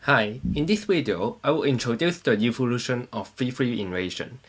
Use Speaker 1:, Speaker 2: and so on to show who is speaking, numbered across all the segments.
Speaker 1: Hi, in this video, I will introduce the evolution of 3-3 invasion.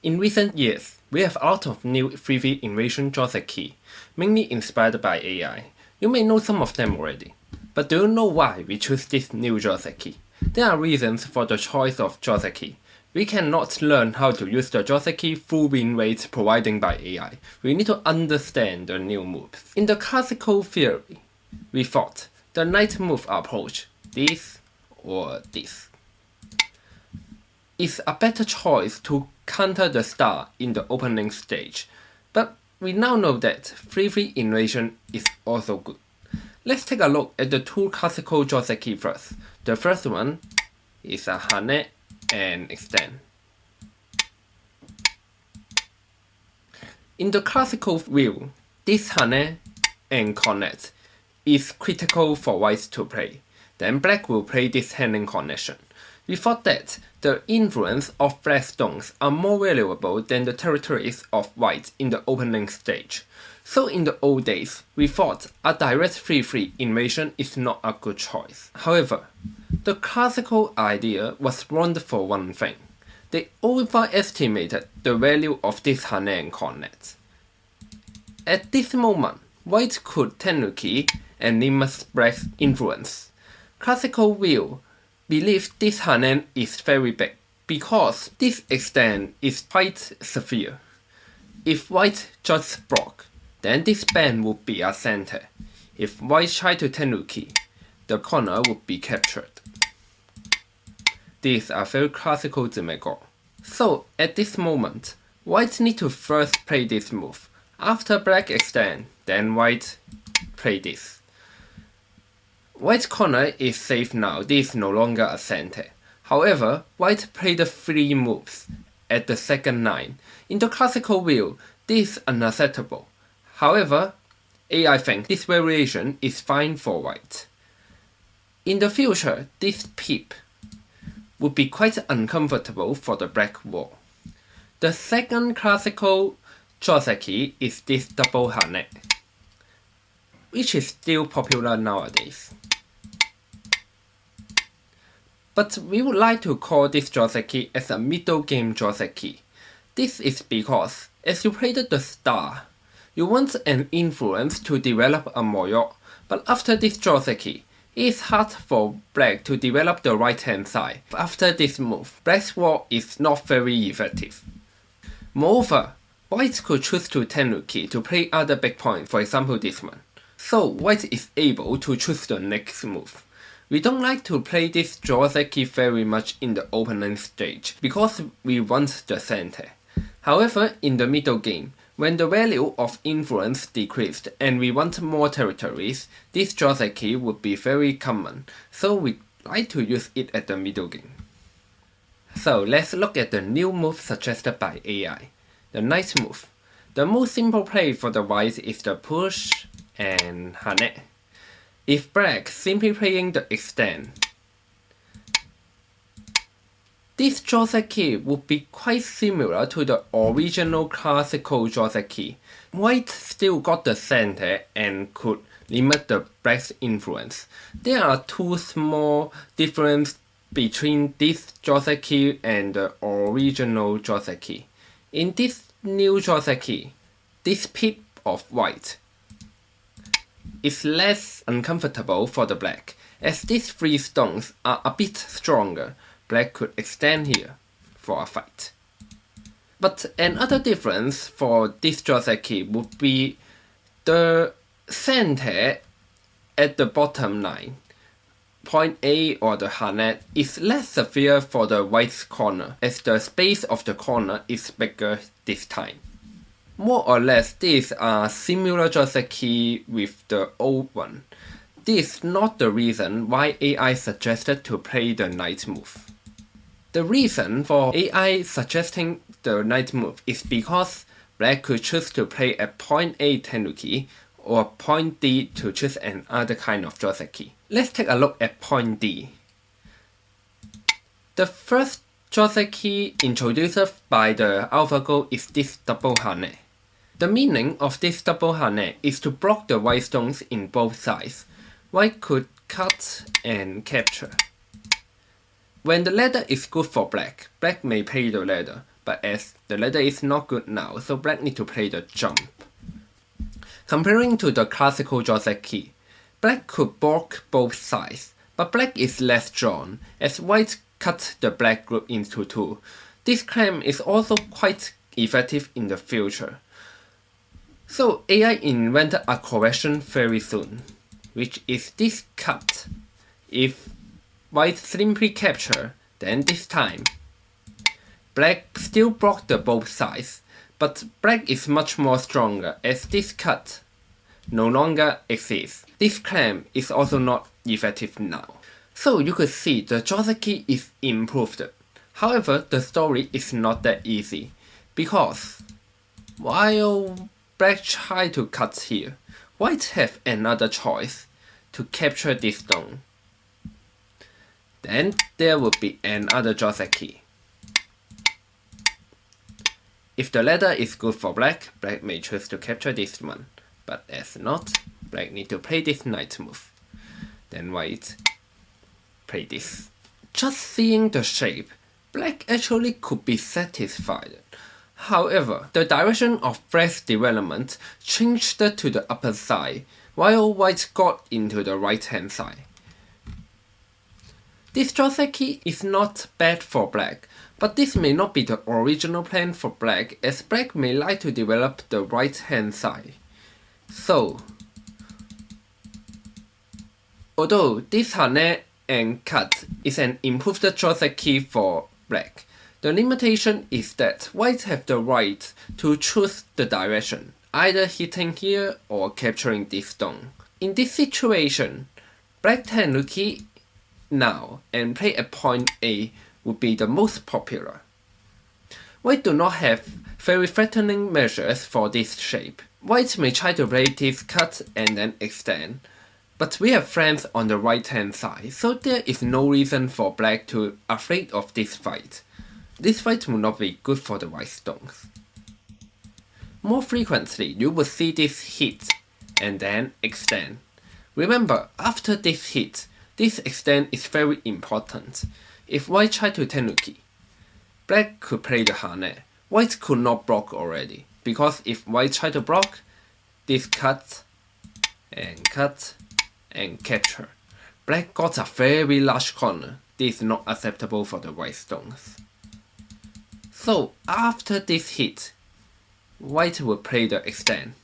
Speaker 1: In recent years, we have a lot of new 3-3 invasion joseki, mainly inspired by AI. You may know some of them already. But do you know why we choose this new joseki? There are reasons for the choice of joseki. We cannot learn how to use the joseki through win rates provided by AI. We need to understand the new moves. In the classical theory, we thought the knight move approach, this or this, is a better choice to counter the star in the opening stage. But we now know that 3-3 invasion is also good. Let's take a look at the two classical joseki first. The first one is a hane and extend. In the classical view, this hane and connect is critical for white to play. Then black will play this hanging connection. We thought that the influence of black stones are more valuable than the territories of white in the opening stage. So in the old days, we thought a direct 3-3 invasion is not a good choice. However, the classical idea was wrong for one thing. They overestimated the value of this hane and connect. At this moment, white could tenuki and limit black's influence. Classical view believes this hane is very big because this extent is quite severe. If white just block, then this band would be a center. If white try to tenuki, the corner would be captured. These are very classical demagogue. So at this moment, white need to first play this move. After black extend, then white play this. White corner is safe now, this is no longer a center. However, white played the 3 moves at the second line. In the classical view, this is unacceptable. However, AI thinks this variation is fine for white. In the future, this peep would be quite uncomfortable for the black wall. The second classical joseki is this double hane, which is still popular nowadays. But we would like to call this joseki as a middle game joseki. This is because, as you played the star, you want an influence to develop a moyo, but after this joseki, it is hard for black to develop the right hand side. After this move, black's wall is not very effective. Moreover, white could choose to tenuki to play other big points, for example this one. So white is able to choose the next move. We don't like to play this joseki very much in the opening stage because we want the center. However, in the middle game, when the value of influence decreased and we want more territories, this joseki would be very common, so we like to use it at the middle game. So let's look at the new move suggested by AI, the knight move. The most simple play for the white is the push and hane. If black simply playing the extend, this joseki would be quite similar to the original classical joseki. White still got the center and could limit the black's influence. There are 2 small differences between this joseki and the original joseki. In this new joseki, this peep of white is less uncomfortable for the black, as these 3 stones are a bit stronger. Black could extend here for a fight. But another difference for this joseki would be the center at the bottom line. Point A or the hane is less severe for the white's corner, as the space of the corner is bigger this time. More or less, these are similar joseki with the old one. This is not the reason why AI suggested to play the knight move. The reason for AI suggesting the knight move is because black could choose to play at point A tenuki or point D to choose another kind of joseki. Let's take a look at point D. The first joseki introduced by the AlphaGo is this double hane. The meaning of this double hane is to block the white stones in both sides. White could cut and capture. When the ladder is good for black, black may play the ladder, but as the ladder is not good now, so black need to play the jump. Comparing to the classical joseki, black could block both sides, but black is less drawn, as white cut the black group into two. This claim is also quite effective in the future. So AI invented a correction very soon, which is this cut. If white simply capture, then this time black still blocked the both sides, but black is much more stronger as this cut no longer exists. This claim is also not effective now. So you could see the joseki is improved. However, the story is not that easy, because while black try to cut here, white have another choice to capture this stone. Then there would be another joseki. If the ladder is good for black, black may choose to capture this one, but as not, black need to play this knight move. Then white play this. Just seeing the shape, black actually could be satisfied. However, the direction of black's development changed to the upper side, while white got into the right hand side. This joseki is not bad for black, but this may not be the original plan for black, as black may like to develop the right hand side. So, although this hane and cut is an improved joseki for black, the limitation is that white have the right to choose the direction, either hitting here or capturing this stone. In this situation, black tenuki now and play at point A would be the most popular. White do not have very threatening measures for this shape. White may try to play this cut and then extend, but we have friends on the right hand side, so there is no reason for black to afraid of this fight. This fight will not be good for the white stones. More frequently, you will see this hit and then extend. Remember, after this hit, this extend is very important. If white try to tenuki, black could play the hane. White could not block already, because if white try to block, this cut and capture. Black got a very large corner. This is not acceptable for the white stones. So after this hit, white will play the extend.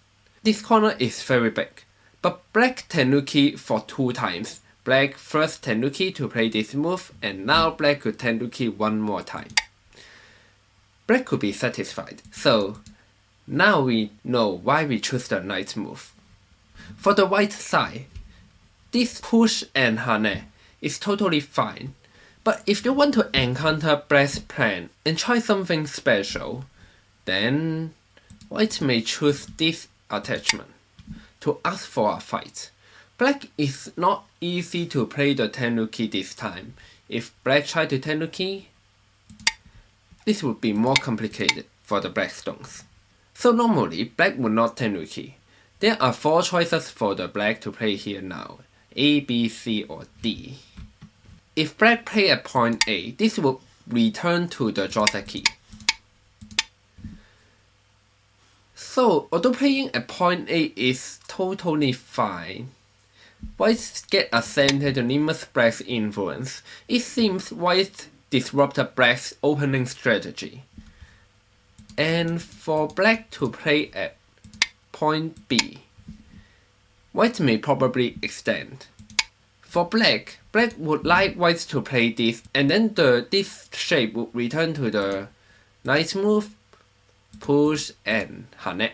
Speaker 1: This corner is very big, but black tenuki for 2 times. Black first tenuki to play this move, and now black could tenuki one more time. Black could be satisfied, so now we know why we choose the knight move. For the white side, this push and hane is totally fine, but if you want to encounter black's plan and try something special, then white may choose this attachment to ask for a fight. Black is not easy to play the tenuki this time. If black try to tenuki, this would be more complicated for the black stones. So normally, black would not tenuki. There are 4 choices for the black to play here now, A, B, C, or D. If black play at point A, this will return to the joseki. So, although playing at point A is totally fine, white get a center to limit black's influence. It seems white disrupted black's opening strategy. And for black to play at point B, white may probably extend. For black, black would like white to play this, and then this shape would return to the knight move, push, and hane.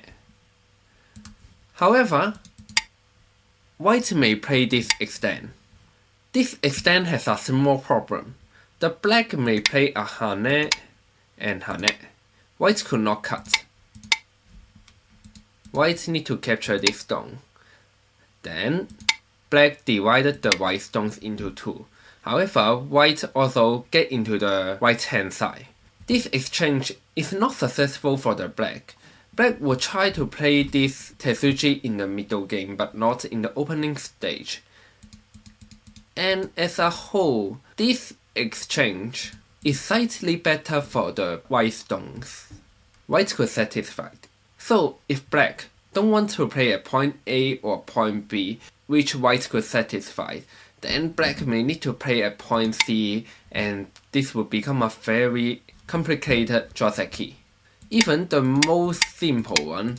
Speaker 1: However, white may play this extend. This extend has a small problem. The black may play a hane and hane. White could not cut. White need to capture this stone. Then, black divided the white stones into 2. However, white also get into the right hand side. This exchange is not successful for the black. Black will try to play this Tetsuji in the middle game, but not in the opening stage. And as a whole, this exchange is slightly better for the white stones. White could satisfy. So if black don't want to play at point A or point B, which white could satisfy, then black may need to play at point C, and this will become a very complicated joseki. Even the most simple one,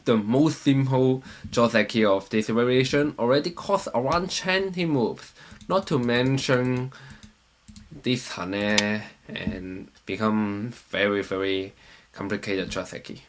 Speaker 1: the most simple joseki of this variation already costs around 20 moves, not to mention this hane and become very complicated joseki.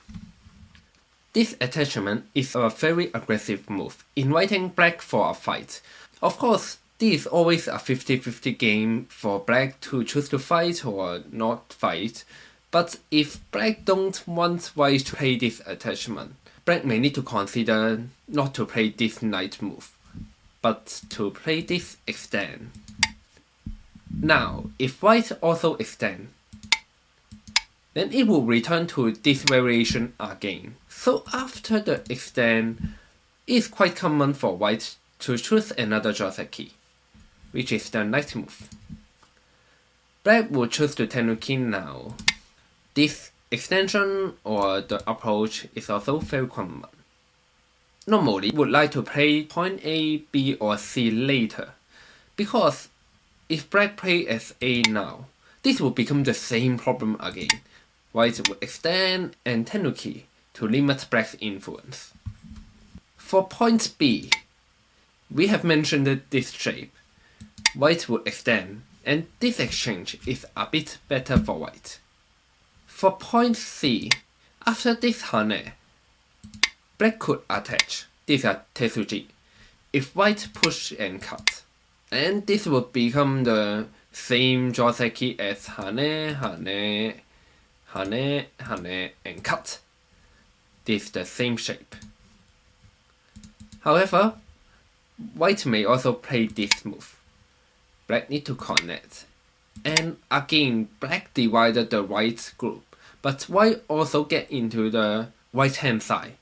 Speaker 1: This attachment is a very aggressive move, inviting black for a fight. Of course, this is always a 50-50 game for black to choose to fight or not fight, but if black don't want white to play this attachment, black may need to consider not to play this knight move, but to play this extend. Now, if white also extend, then it will return to this variation again. So after the extend, it is quite common for white to choose another joseki, which is the knight move. Black will choose the tenuki now. This extension or the approach is also very common. Normally, would like to play point A, B or C later, because if black play as A now, this will become the same problem again. White will extend and tenuki to limit black's influence. For point B, we have mentioned this shape. White will extend, and this exchange is a bit better for white. For point C, after this hane, black could attach. This is tetsuji. If white push and cut, and this will become the same joseki as hane, and cut. This is the same shape. However, white may also play this move. Black need to connect. And again, black divided the white group, but white also get into the right hand side.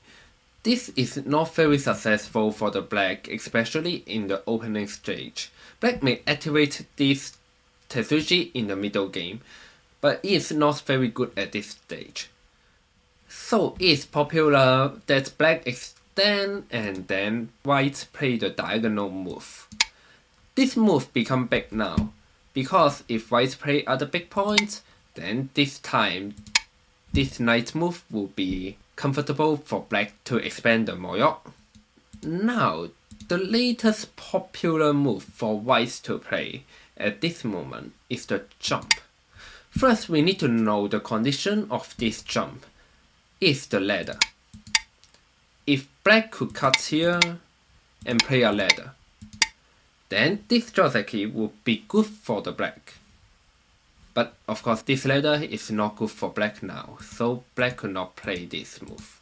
Speaker 1: This is not very successful for the black, especially in the opening stage. Black may activate this tetsuji in the middle game, but it is not very good at this stage. So it is popular that black extend and then white play the diagonal move. This move become big now, because if white play at the big point, then this time this knight move will be comfortable for black to expand the moyok. Now, the latest popular move for white to play at this moment is the jump. First, we need to know the condition of this jump. Is the ladder. If black could cut here and play a ladder, then this joseki would be good for the black. But of course this ladder is not good for black now, so black could not play this move.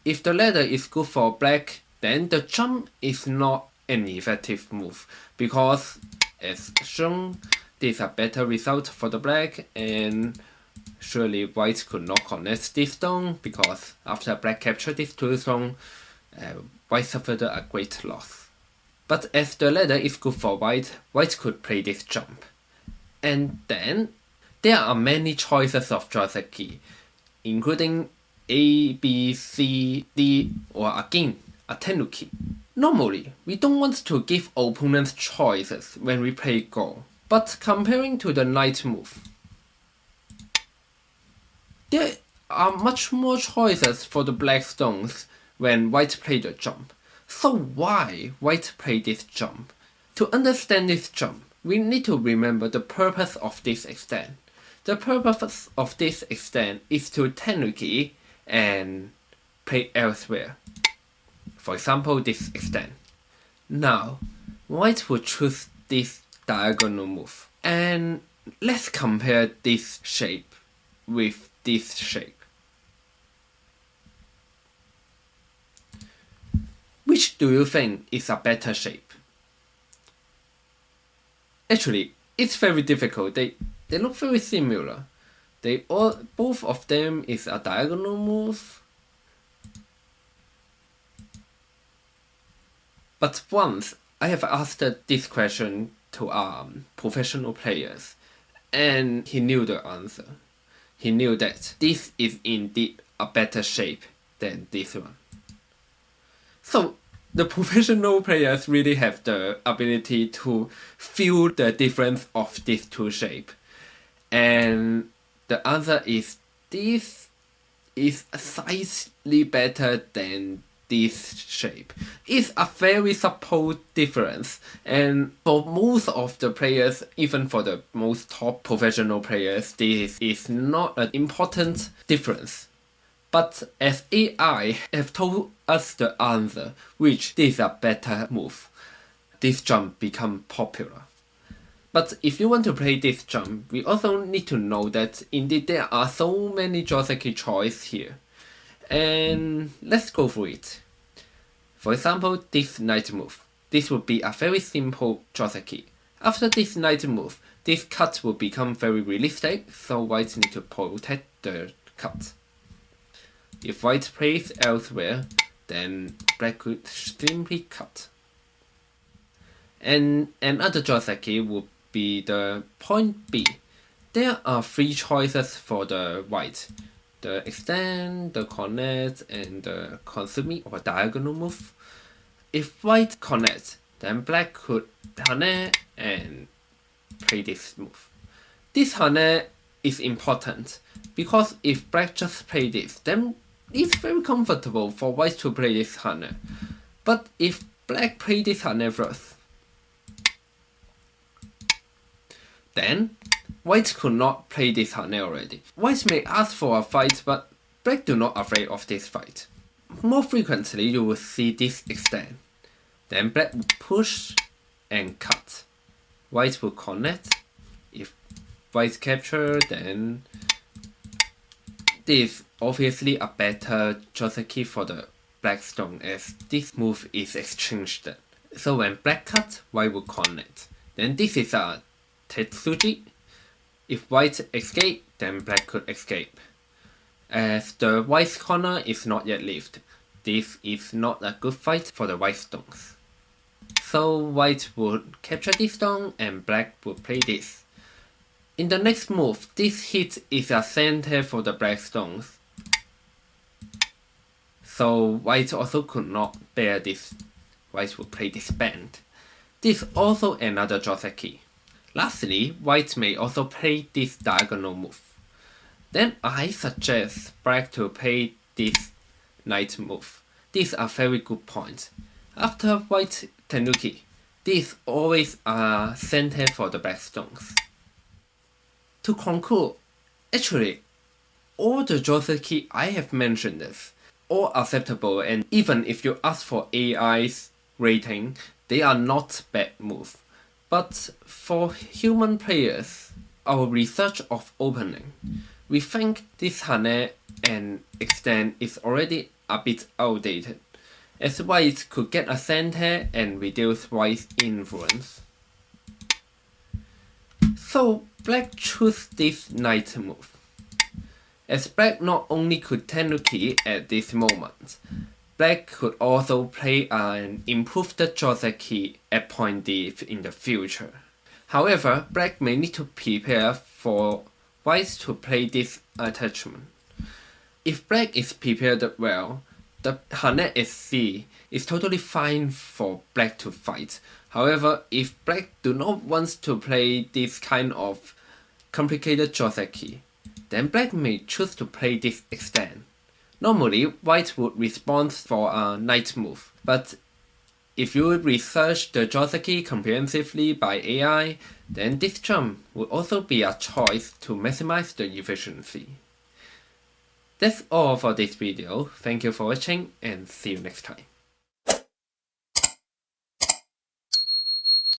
Speaker 1: If the ladder is good for black, then the jump is not an effective move, because as shown, this is a better result for the black, and surely white could not connect this stone, because after black captured this two stone, white suffered a great loss. But as the ladder is good for white, white could play this jump. And then, there are many choices of joseki, including A, B, C, D, or again, a tenuki. Normally, we don't want to give opponents choices when we play Go, but comparing to the knight move, there are much more choices for the black stones when white play the jump. So why white play this jump? To understand this jump, we need to remember the purpose of this extend. The purpose of this extend is to tenuki and play elsewhere. For example, this extend. Now, white will choose this diagonal move. And let's compare this shape with this shape. Which do you think is a better shape? Actually, it's very difficult. They look very similar. Both of them is a diagonal move. But once I have asked this question to professional players, and he knew the answer. He knew that this is indeed a better shape than this one. So the professional players really have the ability to feel the difference of these two shapes. And the answer is this is slightly better than this shape. It's a very subtle difference, and for most of the players, even for the most top professional players, this is not an important difference. But as AI have told us the answer, which is a better move, this jump become popular. But if you want to play this jump, we also need to know that indeed there are so many joseki choices here. And let's go through it. For example, this knight move. This would be a very simple joseki. After this knight move, this cut will become very realistic, so white need to protect the cut. If white plays elsewhere, then black could simply cut. And another joseki would be the point B. There are three choices for the white: the extend, the connect, and the consumi or diagonal move. If white connects, then black could hane and play this move. This hane is important because if black just play this, then it's very comfortable for white to play this hane. But if black play this hane first, then white could not play this hane already. White may ask for a fight, but black do not afraid of this fight. More frequently, you will see this extend. Then black will push and cut. White will connect. If white capture, then this is obviously a better joseki for the black stone as this move is exchanged. So when black cut, white will connect. Then this is a tetsuji. If white escape, then black could escape. As the white corner is not yet lived, this is not a good fight for the white stones. So white would capture this stone and black would play this. In the next move, this hit is a center for the black stones. So white also could not bear this. White would play this bend. This is also another joseki. Lastly, white may also play this diagonal move. Then I suggest black to play this knight move. This is a very good point. After white tenuki, this is always a center for the black stones. To conclude, actually, all the joseki I have mentioned is all acceptable, and even if you ask for AI's rating, they are not bad moves. But for human players, our research of opening, we think this hane and extend is already a bit outdated, as white could get a center and reduce white's influence. So black chose this knight move, as black not only could tenuki at this moment, black could also play an improved joseki at point D in the future. However, black may need to prepare for white to play this attachment. If black is prepared well, the hane SC is totally fine for black to fight. However, if black do not want to play this kind of complicated joseki, then black may choose to play this extend. Normally, white would respond for a knight move, but if you research the joseki comprehensively by AI, then this jump would also be a choice to maximize the efficiency. That's all for this video. Thank you for watching and see you next time.